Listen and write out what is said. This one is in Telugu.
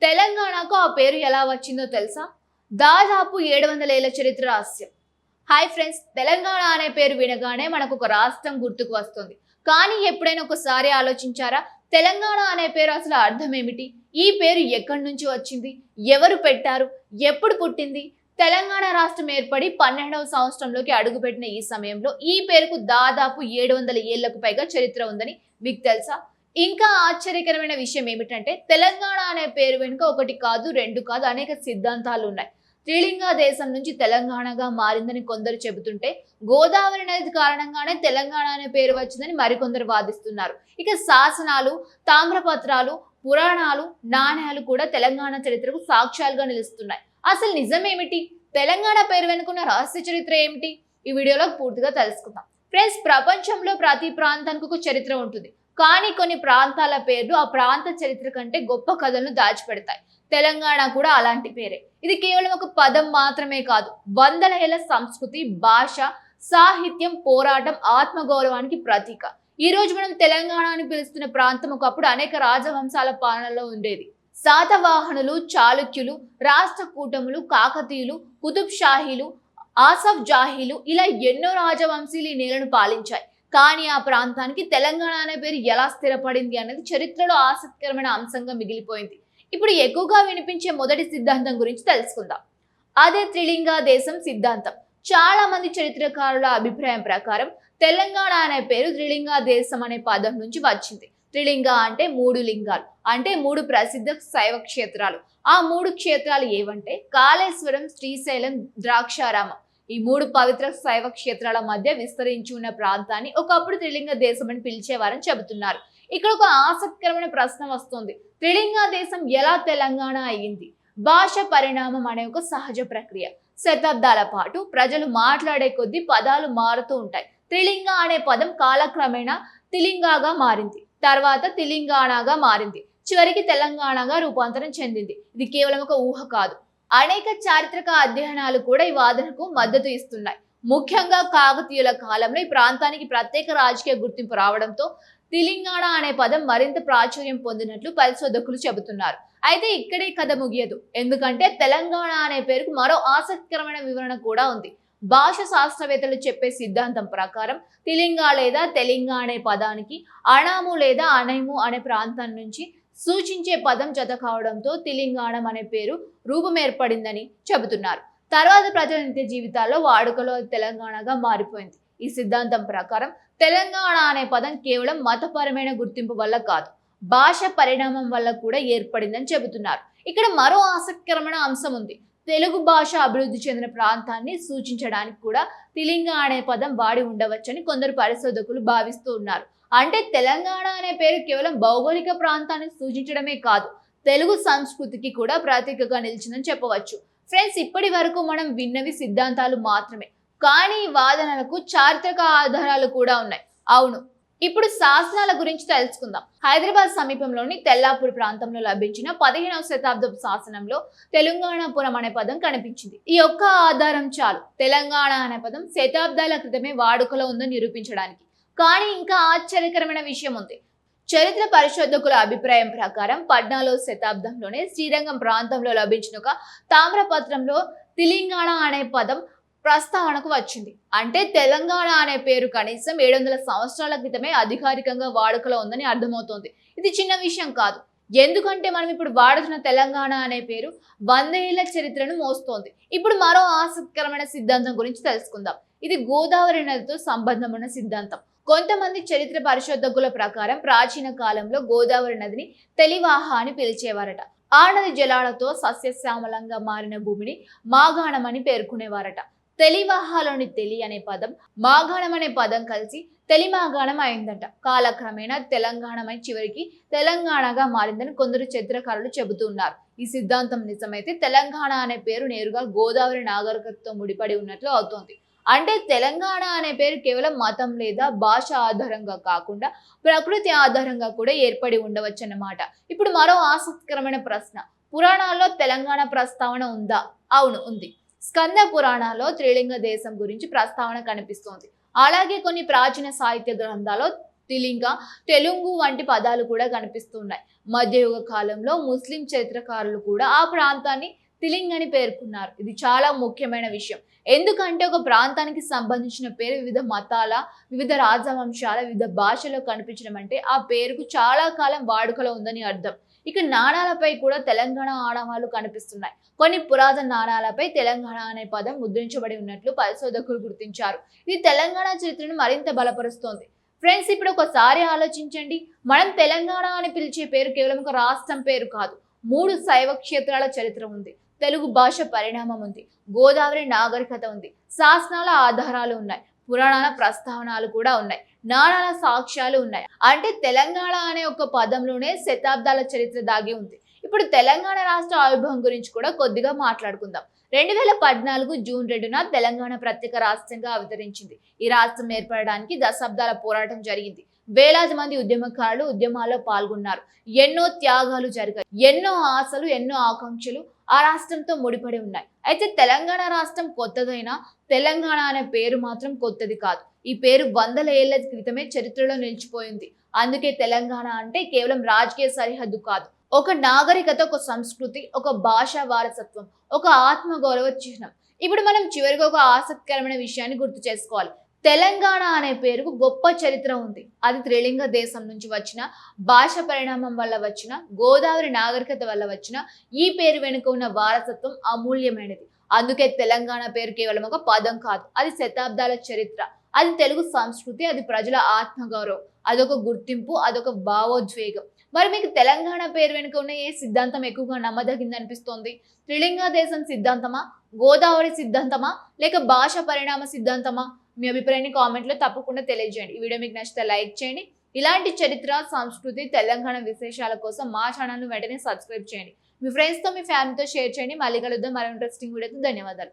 తెలంగాణకు ఆ పేరు ఎలా వచ్చిందో తెలుసా? దాదాపు 700 ఏళ్ల చరిత్ర రహస్యం. హాయ్ ఫ్రెండ్స్, తెలంగాణ అనే పేరు వినగానే మనకు ఒక రాష్ట్రం గుర్తుకు వస్తుంది. కానీ ఎప్పుడైనా ఒకసారి ఆలోచించారా? తెలంగాణ అనే పేరు అసలు అర్థం ఏమిటి? ఈ పేరు ఎక్కడి నుంచి వచ్చింది? ఎవరు పెట్టారు? ఎప్పుడు పుట్టింది? తెలంగాణ రాష్ట్రం ఏర్పడి 12వ సంవత్సరంలోకి అడుగుపెట్టిన ఈ సమయంలో ఈ పేరుకు దాదాపు 700 ఏళ్లకు పైగా చరిత్ర ఉందని మీకు తెలుసా? ఇంకా ఆశ్చర్యకరమైన విషయం ఏమిటంటే తెలంగాణ అనే పేరు వెనుక ఒకటి కాదు, రెండు కాదు, అనేక సిద్ధాంతాలు ఉన్నాయి. త్రిలింగ దేశం నుంచి తెలంగాణగా మారిందని కొందరు చెబుతుంటే, గోదావరి నది కారణంగానే తెలంగాణ అనే పేరు వచ్చిందని మరికొందరు వాదిస్తున్నారు. ఇక శాసనాలు, తామ్రపత్రాలు, పురాణాలు, నాణ్యాలు కూడా తెలంగాణ చరిత్రకు సాక్ష్యాలుగా నిలుస్తున్నాయి. అసలు నిజమేమిటి? తెలంగాణ పేరు వెనుకున్న రహస్య చరిత్ర ఏమిటి? ఈ వీడియోలో పూర్తిగా తెలుసుకుందాం. ఫ్రెండ్స్, ప్రపంచంలో ప్రతి ప్రాంతానికి ఒక చరిత్ర ఉంటుంది. కానీ కొన్ని ప్రాంతాల పేర్లు ఆ ప్రాంత చరిత్ర కంటే గొప్ప కథలను దాచిపెడతాయి. తెలంగాణ కూడా అలాంటి పేరే. ఇది కేవలం ఒక పదం మాత్రమే కాదు, వందల ఏళ్ల సంస్కృతి, భాష, సాహిత్యం, పోరాటం, ఆత్మగౌరవానికి ప్రతీక. ఈ రోజు మనం తెలంగాణ అని పిలుస్తున్న ప్రాంతం ఒకప్పుడు అనేక రాజవంశాల పాలనలో ఉండేది. శాతవాహనులు, చాళుక్యులు, రాష్ట్ర కూటములు, కాకతీయులు, కుతుబ్ షాహీలు, ఆసఫ్ జాహీలు ఇలా ఎన్నో రాజవంశీలు ఈ నేలను పాలించాయి. కానీ ఆ ప్రాంతానికి తెలంగాణ అనే పేరు ఎలా స్థిరపడింది అనేది చరిత్రలో ఆసక్తికరమైన అంశంగా మిగిలిపోయింది. ఇప్పుడు ఎక్కువగా వినిపించే మొదటి సిద్ధాంతం గురించి తెలుసుకుందాం. అదే త్రిలింగ దేశం సిద్ధాంతం. చాలా మంది చరిత్రకారుల అభిప్రాయం ప్రకారం తెలంగాణ అనే పేరు త్రిలింగ దేశం అనే పదం నుంచి వచ్చింది. త్రిలింగ అంటే 3 లింగాలు, అంటే 3 ప్రసిద్ధ శైవ క్షేత్రాలు. ఆ 3 క్షేత్రాలు ఏవంటే కాళేశ్వరం, శ్రీశైలం, ద్రాక్షారామం. ఈ 3 పవిత్ర శైవ క్షేత్రాల మధ్య విస్తరించి ఉన్న ప్రాంతాన్ని ఒకప్పుడు త్రిలింగ దేశం అని పిలిచేవారని చెబుతున్నారు. ఇక్కడ ఒక ఆసక్తికరమైన ప్రశ్న వస్తుంది. త్రిలింగ దేశం ఎలా తెలంగాణ అయ్యింది? భాష పరిణామం అనే ఒక సహజ ప్రక్రియ. శతాబ్దాల పాటు ప్రజలు మాట్లాడే కొద్దీ పదాలు మారుతూ ఉంటాయి. త్రిలింగ అనే పదం కాలక్రమేణా తిలింగాగా మారింది, తర్వాత తెలంగాణగా మారింది, చివరికి తెలంగాణగా రూపాంతరం చెందింది. ఇది కేవలం ఒక ఊహ కాదు. అనేక చారిత్రక అధ్యయనాలు కూడా ఈ వాదనకు మద్దతు ఇస్తున్నాయి. ముఖ్యంగా కాకతీయుల కాలంలో ఈ ప్రాంతానికి ప్రత్యేక రాజకీయ గుర్తింపు రావడంతో తెలంగాణ అనే పదం మరింత ప్రాచుర్యం పొందినట్లు పరిశోధకులు చెబుతున్నారు. అయితే ఇక్కడే కథ ముగియదు, ఎందుకంటే తెలంగాణ అనే పేరుకు మరో ఆసక్తికరమైన వివరణ కూడా ఉంది. భాష శాస్త్రవేత్తలు చెప్పే సిద్ధాంతం ప్రకారం తెలంగ లేదా తెలంగ అనే పదానికి అణాము లేదా అనైము అనే ప్రాంతం నుంచి సూచించే పదం జత కావడంతో తెలంగాణ అనే పేరు రూపం ఏర్పడిందని చెబుతున్నారు. తర్వాత ప్రజల నిత్య జీవితాల్లో వాడుకలో తెలంగాణగా మారిపోయింది. ఈ సిద్ధాంతం ప్రకారం తెలంగాణ అనే పదం కేవలం మతపరమైన గుర్తింపు వల్ల కాదు, భాష పరిణామం వల్ల కూడా ఏర్పడిందని చెబుతున్నారు. ఇక్కడ మరో ఆసక్తికరమైన అంశం ఉంది. తెలుగు భాష అభివృద్ధి చెందిన ప్రాంతాన్ని సూచించడానికి కూడా తెలంగ అనే పదం వాడి ఉండవచ్చని కొందరు పరిశోధకులు భావిస్తూ ఉన్నారు. అంటే తెలంగాణ అనే పేరు కేవలం భౌగోళిక ప్రాంతాన్ని సూచించడమే కాదు, తెలుగు సంస్కృతికి కూడా ప్రతీకగా నిలిచిందని చెప్పవచ్చు. ఫ్రెండ్స్, ఇప్పటి వరకు మనం విన్నవి సిద్ధాంతాలు మాత్రమే, కానీ ఈ వాదనలకు చారిత్రక ఆధారాలు కూడా ఉన్నాయి. అవును, ఇప్పుడు శాసనాల గురించి తెలుసుకుందాం. హైదరాబాద్ సమీపంలోని తెల్లాపూర్ ప్రాంతంలో లభించిన 15వ శతాబ్దపు శాసనంలో తెలంగాణపురం అనే పదం కనిపించింది. ఈ ఒక్క ఆధారం చాలు తెలంగాణ అనే పదం శతాబ్దాల క్రితమే వాడుకలో ఉందని నిరూపించడానికి. కానీ ఇంకా ఆశ్చర్యకరమైన విషయం ఉంది. చరిత్ర పరిశోధకుల అభిప్రాయం ప్రకారం 14వ శతాబ్దంలోనే శ్రీరంగం ప్రాంతంలో లభించిన ఒక తామ్రపత్రంలో తెలంగాణ అనే పదం ప్రస్తావనకు వచ్చింది. అంటే తెలంగాణ అనే పేరు కనీసం 700 సంవత్సరాల క్రితమే అధికారికంగా వాడుకలో ఉందని అర్థమవుతోంది. ఇది చిన్న విషయం కాదు, ఎందుకంటే మనం ఇప్పుడు వాడుతున్న తెలంగాణ అనే పేరు 100 ఏళ్ల చరిత్రను మోస్తోంది. ఇప్పుడు మరో ఆసక్తికరమైన సిద్ధాంతం గురించి తెలుసుకుందాం. ఇది గోదావరి నదితో సంబంధం ఉన్న సిద్ధాంతం. కొంతమంది చరిత్ర పరిశోధకుల ప్రకారం ప్రాచీన కాలంలో గోదావరి నదిని తెలివాహ అని పిలిచేవారట. ఆ నది జలాలతో సస్యశ్యామలంగా మారిన భూమిని మాగాణం అని పేర్కొనేవారట. తెలివాహలోని తెలి అనే పదం, మాగాణం అనే పదం కలిసి తెలిమాగాణం అయిందంట. కాలక్రమేణా తెలంగాణమై చివరికి తెలంగాణగా మారిందని కొందరు చరిత్రకారులు చెబుతున్నారు. ఈ సిద్ధాంతం నిజమైతే తెలంగాణ అనే పేరు నేరుగా గోదావరి నాగరికతతో ముడిపడి ఉన్నట్లు అవుతోంది. అంటే తెలంగాణ అనే పేరు కేవలం మతం లేదా భాష ఆధారంగా కాకుండా ప్రకృతి ఆధారంగా కూడా ఏర్పడి ఉండవచ్చన్నమాట. ఇప్పుడు మరో ఆసక్తికరమైన ప్రశ్న. పురాణాల్లో తెలంగాణ ప్రస్తావన ఉందా? అవును, ఉంది. స్కంద పురాణాల్లో త్రిలింగ దేశం గురించి ప్రస్తావన కనిపిస్తోంది. అలాగే కొన్ని ప్రాచీన సాహిత్య గ్రంథాల్లో తిలింగ, తెలుగు వంటి పదాలు కూడా కనిపిస్తున్నాయి. మధ్యయుగ కాలంలో ముస్లిం చరిత్రకారులు కూడా ఆ ప్రాంతాన్ని తిలింగ్ అని పేర్కొన్నారు. ఇది చాలా ముఖ్యమైన విషయం. ఎందుకంటే ఒక ప్రాంతానికి సంబంధించిన పేరు వివిధ మతాల, వివిధ రాజవంశాల, వివిధ భాషలో కనిపించడం అంటే ఆ పేరుకు చాలా కాలం వాడుకలో ఉందని అర్థం. ఇక నాణాలపై కూడా తెలంగాణ ఆనవాళ్లు కనిపిస్తున్నాయి. కొన్ని పురాతన నాణాలపై తెలంగాణ అనే పదం ముద్రించబడి ఉన్నట్లు పరిశోధకులు గుర్తించారు. ఇది తెలంగాణ చరిత్రను మరింత బలపరుస్తోంది. ఫ్రెండ్స్, ఇప్పుడు ఒకసారి ఆలోచించండి. మనం తెలంగాణ అని పిలిచే పేరు కేవలం ఒక రాష్ట్రం పేరు కాదు. 3 శైవ క్షేత్రాల చరిత్ర ఉంది, తెలుగు భాష పరిణామం ఉంది, గోదావరి నాగరికత ఉంది, శాసనాల ఆధారాలు ఉన్నాయి, పురాణాల ప్రస్తావనలు కూడా ఉన్నాయి, నాణాల సాక్ష్యాలు ఉన్నాయి. అంటే తెలంగాణ అనే ఒక పదంలోనే శతాబ్దాల చరిత్ర దాగి ఉంది. ఇప్పుడు తెలంగాణ రాష్ట్ర ఆవిర్భావం గురించి కూడా కొద్దిగా మాట్లాడుకుందాం. 2014 జూన్ 2న తెలంగాణ ప్రత్యేక రాష్ట్రంగా అవతరించింది. ఈ రాష్ట్రం ఏర్పడడానికి దశాబ్దాల పోరాటం జరిగింది. వేలాది మంది ఉద్యమకారులు ఉద్యమాల్లో పాల్గొన్నారు. ఎన్నో త్యాగాలు జరిగాయి. ఎన్నో ఆశలు, ఎన్నో ఆకాంక్షలు ఆ రాష్ట్రంతో ముడిపడి ఉన్నాయి. అయితే తెలంగాణ రాష్ట్రం కొత్తదైనా తెలంగాణ అనే పేరు మాత్రం కొత్తది కాదు. ఈ పేరు వందల ఏళ్ల క్రితమే చరిత్రలో నిలిచిపోయింది. అందుకే తెలంగాణ అంటే కేవలం రాజకీయ సరిహద్దు కాదు, ఒక నాగరికత, ఒక సంస్కృతి, ఒక భాషా వారసత్వం, ఒక ఆత్మగౌరవ చిహ్నం. ఇప్పుడు మనం చివరిగా ఒక ఆసక్తికరమైన విషయాన్ని గుర్తు చేసుకోవాలి. తెలంగాణ అనే పేరుకు గొప్ప చరిత్ర ఉంది. అది త్రిలింగ దేశం నుంచి వచ్చిన, భాష పరిణామం వల్ల వచ్చిన, గోదావరి నాగరికత వల్ల వచ్చిన ఈ పేరు వెనుక ఉన్న వారసత్వం అమూల్యమైనది. అందుకే తెలంగాణ పేరు కేవలం ఒక పదం కాదు, అది శతాబ్దాల చరిత్ర, అది తెలుగు సంస్కృతి, అది ప్రజల ఆత్మగౌరవం, అదొక గుర్తింపు, అదొక భావోద్వేగం. మరి మీకు తెలంగాణ పేరు వెనుక ఉన్న ఏ సిద్ధాంతం ఎక్కువగా నమ్మదగింది అనిపిస్తోంది? త్రిలింగ దేశం సిద్ధాంతమా, గోదావరి సిద్ధాంతమా, లేక భాష పరిణామ సిద్ధాంతమా? మీ అభిప్రాయాన్ని కామెంట్లో తప్పకుండా తెలియజేయండి. ఈ వీడియో మీకు నచ్చితే లైక్ చేయండి. ఇలాంటి చరిత్ర, సంస్కృతి, తెలంగాణ విశేషాల కోసం మా ఛానల్ను వెంటనే సబ్స్క్రైబ్ చేయండి. మీ ఫ్రెండ్స్తో, మీ ఫ్యామిలీతో షేర్ చేయండి. మళ్ళీ కలుద్దాం మరో ఇంట్రెస్టింగ్ వీడియోతో. ధన్యవాదాలు.